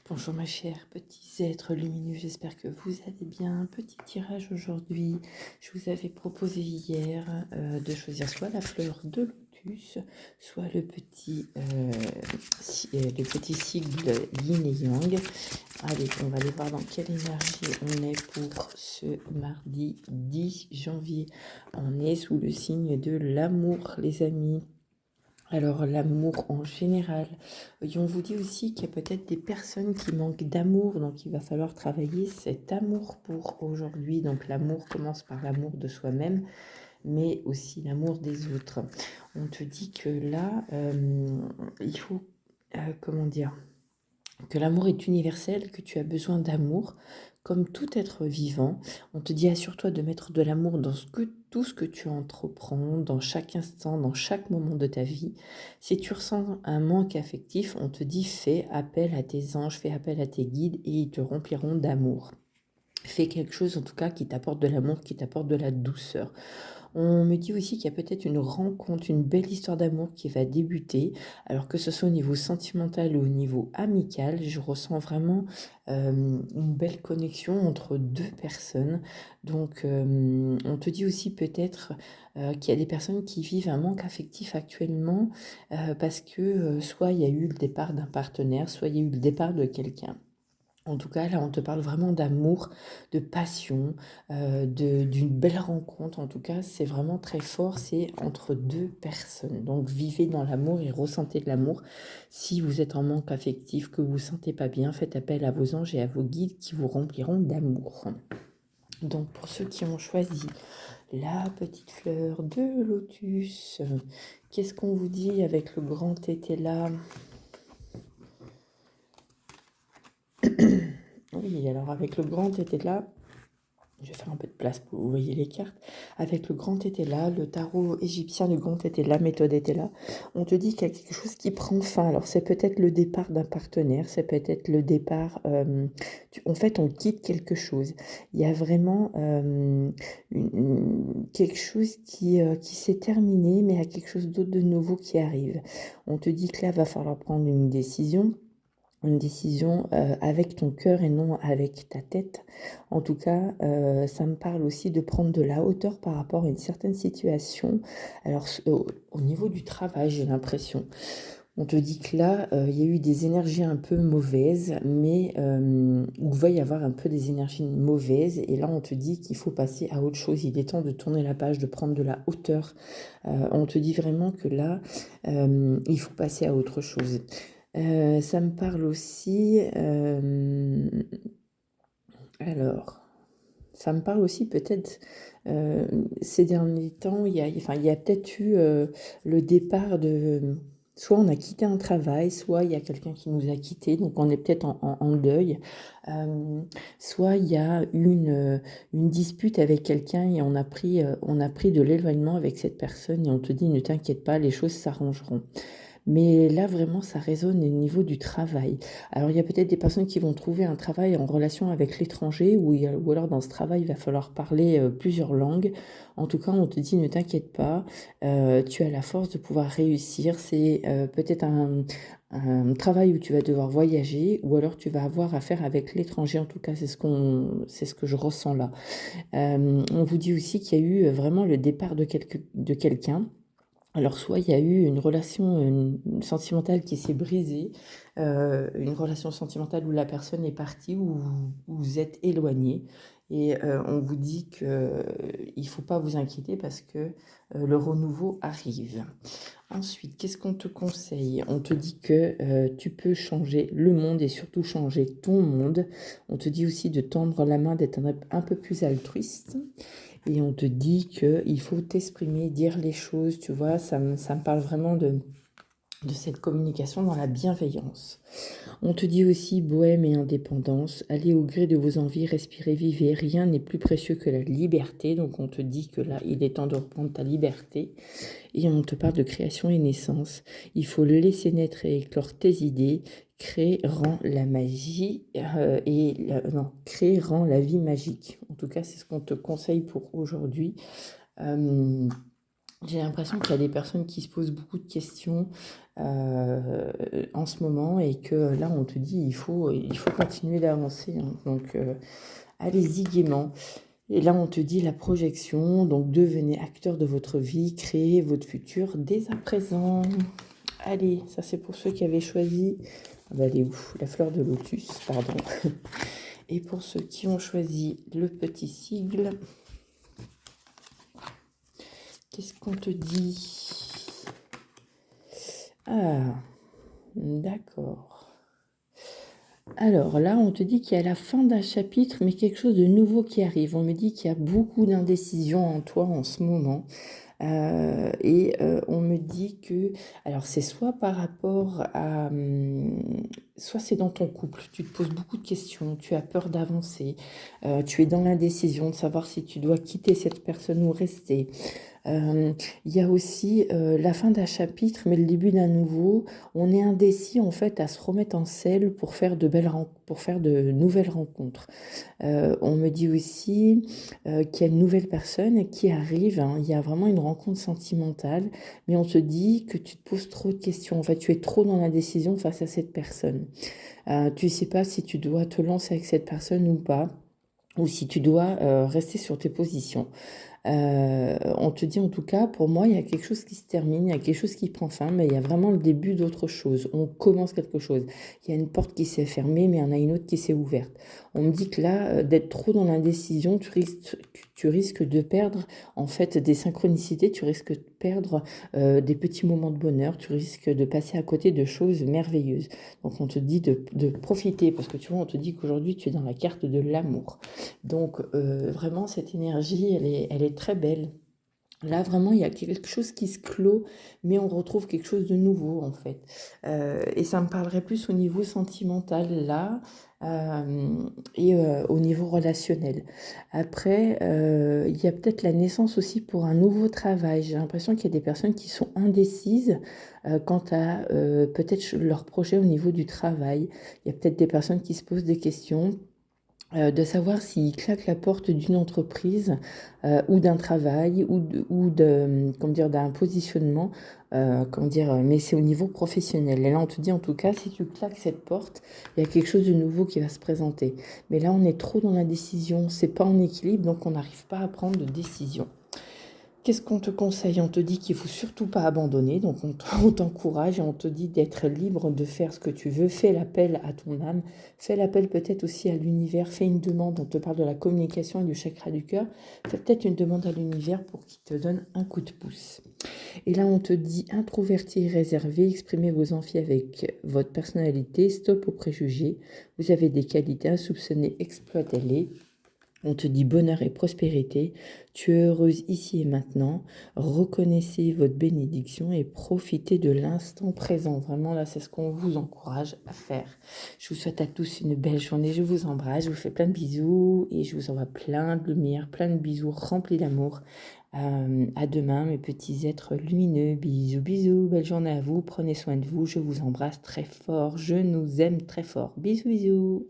Bonjour ma chère petits êtres lumineux, j'espère que vous allez bien. Petit tirage aujourd'hui. Je vous avais proposé hier de choisir soit la fleur de lotus, soit le petit sigle yin et yang. Allez, on va aller voir dans quelle énergie on est pour ce mardi 10 janvier. On est sous le signe de l'amour, les amis. Alors l'amour en général, et on vous dit aussi qu'il y a peut-être des personnes qui manquent d'amour, donc il va falloir travailler cet amour pour aujourd'hui. Donc l'amour commence par l'amour de soi-même, mais aussi l'amour des autres. On te dit que là, il faut, comment dire, que l'amour est universel, que tu as besoin d'amour, comme tout être vivant. On te dit assure-toi de mettre de l'amour dans tout ce que tu entreprends, dans chaque instant, dans chaque moment de ta vie. Si tu ressens un manque affectif, on te dit fais appel à tes anges, fais appel à tes guides et ils te rempliront d'amour. Fais quelque chose en tout cas qui t'apporte de l'amour, qui t'apporte de la douceur. On me dit aussi qu'il y a peut-être une rencontre, une belle histoire d'amour qui va débuter. Alors que ce soit au niveau sentimental ou au niveau amical, je ressens vraiment une belle connexion entre deux personnes. Donc on te dit aussi peut-être qu'il y a des personnes qui vivent un manque affectif actuellement parce que soit il y a eu le départ d'un partenaire, soit il y a eu le départ de quelqu'un. En tout cas, là, on te parle vraiment d'amour, de passion, d'une belle rencontre. En tout cas, c'est vraiment très fort. C'est entre deux personnes. Donc, vivez dans l'amour et ressentez de l'amour. Si vous êtes en manque affectif, que vous ne vous sentez pas bien, faites appel à vos anges et à vos guides qui vous rempliront d'amour. Donc, pour ceux qui ont choisi la petite fleur de lotus, qu'est-ce qu'on vous dit avec le grand tété là? Oui, alors avec le grand tété là, je vais faire un peu de place pour que vous voyez les cartes. Avec le grand tété là, le tarot égyptien, le grand tété, la méthode était là. On te dit qu'il y a quelque chose qui prend fin. Alors c'est peut-être le départ d'un partenaire, c'est peut-être le départ. En fait, on quitte quelque chose. Il y a vraiment quelque chose qui s'est terminé, mais il y a quelque chose d'autre de nouveau qui arrive. On te dit que là, va falloir prendre une décision. Une décision avec ton cœur et non avec ta tête. En tout cas, ça me parle aussi de prendre de la hauteur par rapport à une certaine situation. Alors, au niveau du travail, j'ai l'impression. On te dit que là, il y a eu des énergies un peu mauvaises, mais où il va y avoir un peu des énergies mauvaises. Et là, on te dit qu'il faut passer à autre chose. Il est temps de tourner la page, de prendre de la hauteur. On te dit vraiment que là, il faut passer à autre chose. Ça me parle aussi, alors, ça me parle aussi peut-être, ces derniers temps, il y a peut-être eu le départ de, soit on a quitté un travail, soit il y a quelqu'un qui nous a quittés, donc on est peut-être en deuil, soit il y a eu une dispute avec quelqu'un et on a pris de l'éloignement avec cette personne et on te dit ne t'inquiète pas, les choses s'arrangeront. Mais là, vraiment, ça résonne au niveau du travail. Alors, il y a peut-être des personnes qui vont trouver un travail en relation avec l'étranger ou alors dans ce travail, il va falloir parler plusieurs langues. En tout cas, on te dit, ne t'inquiète pas, tu as la force de pouvoir réussir. C'est peut-être un travail où tu vas devoir voyager ou alors tu vas avoir affaire avec l'étranger. En tout cas, c'est ce que je ressens là. On vous dit aussi qu'il y a eu vraiment le départ de quelqu'un. Alors soit il y a eu une relation, sentimentale qui s'est brisée, une relation sentimentale où la personne est partie, où vous êtes éloignés et on vous dit qu'il ne faut pas vous inquiéter parce que, le renouveau arrive. Ensuite, qu'est-ce qu'on te conseille? On te dit que, tu peux changer le monde et surtout changer ton monde. On te dit aussi de tendre la main, d'être un peu plus altruiste. Et on te dit qu'il faut t'exprimer, dire les choses, tu vois, ça me parle vraiment de cette communication dans la bienveillance. On te dit aussi bohème et indépendance, allez au gré de vos envies, respirez, vivez, rien n'est plus précieux que la liberté, donc on te dit que là, il est temps de reprendre ta liberté. Et on te parle de création et naissance, il faut laisser naître et éclore tes idées, créer rend la magie, non, créer rend la vie magique. En tout cas, c'est ce qu'on te conseille pour aujourd'hui. Euh, J'ai l'impression qu'il y a des personnes qui se posent beaucoup de questions en ce moment et que là, on te dit, il faut continuer d'avancer, hein. Donc, allez-y gaiement. Et là, on te dit la projection, donc devenez acteur de votre vie, créez votre futur dès à présent. Allez, ça c'est pour ceux qui avaient choisi, ah bah, elle est où? La fleur de lotus, pardon. Et pour ceux qui ont choisi le petit sigle, qu'est-ce qu'on te dit? Ah, d'accord. Alors là, on te dit qu'il y a la fin d'un chapitre, mais quelque chose de nouveau qui arrive. On me dit qu'il y a beaucoup d'indécision en toi en ce moment. On me dit que, alors c'est soit par rapport à, soit c'est dans ton couple, tu te poses beaucoup de questions, tu as peur d'avancer, tu es dans l'indécision de savoir si tu dois quitter cette personne ou rester. Il y a aussi la fin d'un chapitre, mais le début d'un nouveau. On est indécis en fait à se remettre en selle pour faire pour faire de nouvelles rencontres. On me dit aussi qu'il y a une nouvelle personne qui arrive, hein. Il y a vraiment une rencontre sentimentale, mais on te dit que tu te poses trop de questions. En fait, tu es trop dans la décision face à cette personne. Tu ne sais pas si tu dois te lancer avec cette personne ou pas, ou si tu dois rester sur tes positions. On te dit en tout cas, pour moi, il y a quelque chose qui se termine, il y a quelque chose qui prend fin, mais il y a vraiment le début d'autre chose. On commence quelque chose. Il y a une porte qui s'est fermée, mais il y en a une autre qui s'est ouverte. On me dit que là, d'être trop dans l'indécision, tu risques de perdre en fait des synchronicités, tu risques de perdre des petits moments de bonheur, tu risques de passer à côté de choses merveilleuses. Donc on te dit de profiter, parce que tu vois, on te dit qu'aujourd'hui, tu es dans la carte de l'amour. Donc vraiment, cette énergie, elle est très belle. Là, vraiment, il y a quelque chose qui se clôt, mais on retrouve quelque chose de nouveau, en fait. Et ça me parlerait plus au niveau sentimental, là, au niveau relationnel. Après, il y a peut-être la naissance aussi pour un nouveau travail. J'ai l'impression qu'il y a des personnes qui sont indécises quant à peut-être leur projet au niveau du travail. Il y a peut-être des personnes qui se posent des questions de savoir s'ils claquent la porte d'une entreprise ou d'un travail comment dire, d'un positionnement, comment dire, mais c'est au niveau professionnel. Et là, on te dit en tout cas, si tu claques cette porte, il y a quelque chose de nouveau qui va se présenter. Mais là, on est trop dans la décision, c'est pas en équilibre, donc on n'arrive pas à prendre de décision. Qu'est-ce qu'on te conseille? On te dit qu'il faut surtout pas abandonner, donc on t'encourage et on te dit d'être libre de faire ce que tu veux. Fais l'appel à ton âme, fais l'appel peut-être aussi à l'univers, fais une demande. On te parle de la communication et du chakra du cœur. Fais peut-être une demande à l'univers pour qu'il te donne un coup de pouce. Et là, on te dit introverti et réservé, exprimez vos envies avec votre personnalité, stop aux préjugés. Vous avez des qualités insoupçonnées, exploitez-les. On te dit bonheur et prospérité, tu es heureuse ici et maintenant, reconnaissez votre bénédiction et profitez de l'instant présent. Vraiment, là, c'est ce qu'on vous encourage à faire. Je vous souhaite à tous une belle journée, je vous embrasse, je vous fais plein de bisous et je vous envoie plein de lumière, plein de bisous remplis d'amour. À demain, mes petits êtres lumineux. Bisous, bisous, belle journée à vous, prenez soin de vous, je vous embrasse très fort, je nous aime très fort. Bisous, bisous.